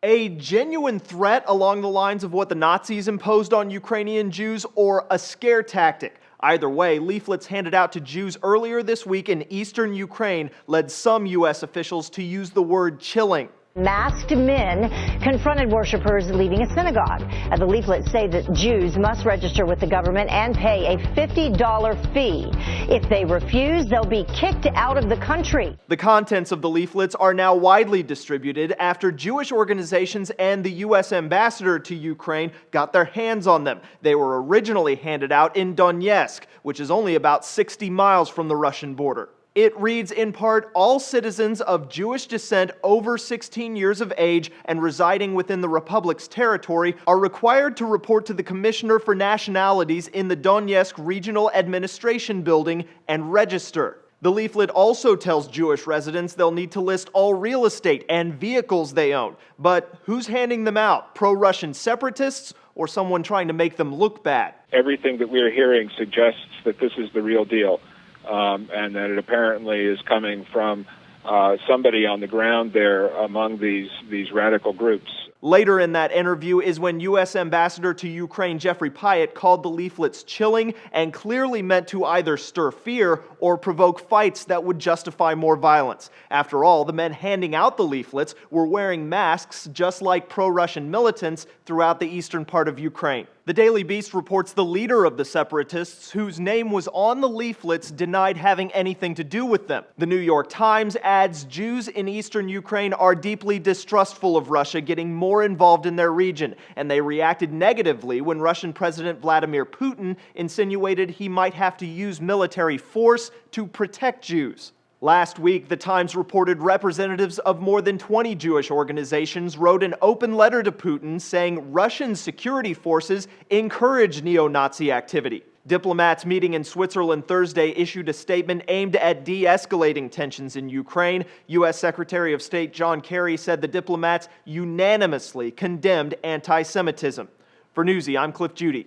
A genuine threat along the lines of what the Nazis imposed on Ukrainian Jews, or a scare tactic? Either way, leaflets handed out to Jews earlier this week in eastern Ukraine led some U.S. officials to use the word chilling. Masked men confronted worshipers leaving a synagogue. The leaflets say that Jews must register with the government and pay a $50 fee. If they refuse, they'll be kicked out of the country. The contents of the leaflets are now widely distributed after Jewish organizations and the U.S. ambassador to Ukraine got their hands on them. They were originally handed out in Donetsk, which is only about 60 miles from the Russian border. It reads in part, all citizens of Jewish descent over 16 years of age and residing within the Republic's territory are required to report to the Commissioner for Nationalities in the Donetsk Regional Administration Building and register. The leaflet also tells Jewish residents they'll need to list all real estate and vehicles they own. But who's handing them out? Pro-Russian separatists or someone trying to make them look bad? Everything that we're hearing suggests that this is the real deal. And that it apparently is coming from somebody on the ground there among these radical groups. Later in that interview is when U.S. Ambassador to Ukraine Jeffrey Pyatt called the leaflets chilling and clearly meant to either stir fear or provoke fights that would justify more violence. After all, the men handing out the leaflets were wearing masks just like pro-Russian militants throughout the eastern part of Ukraine. The Daily Beast reports the leader of the separatists, whose name was on the leaflets, denied having anything to do with them. The New York Times adds Jews in eastern Ukraine are deeply distrustful of Russia getting more involved in their region, and they reacted negatively when Russian President Vladimir Putin insinuated he might have to use military force to protect Jews. Last week, the Times reported representatives of more than 20 Jewish organizations wrote an open letter to Putin saying Russian security forces encourage neo-Nazi activity. Diplomats meeting in Switzerland Thursday issued a statement aimed at de-escalating tensions in Ukraine. U.S. Secretary of State John Kerry said the diplomats unanimously condemned anti-Semitism. For Newsy, I'm Cliff Judy.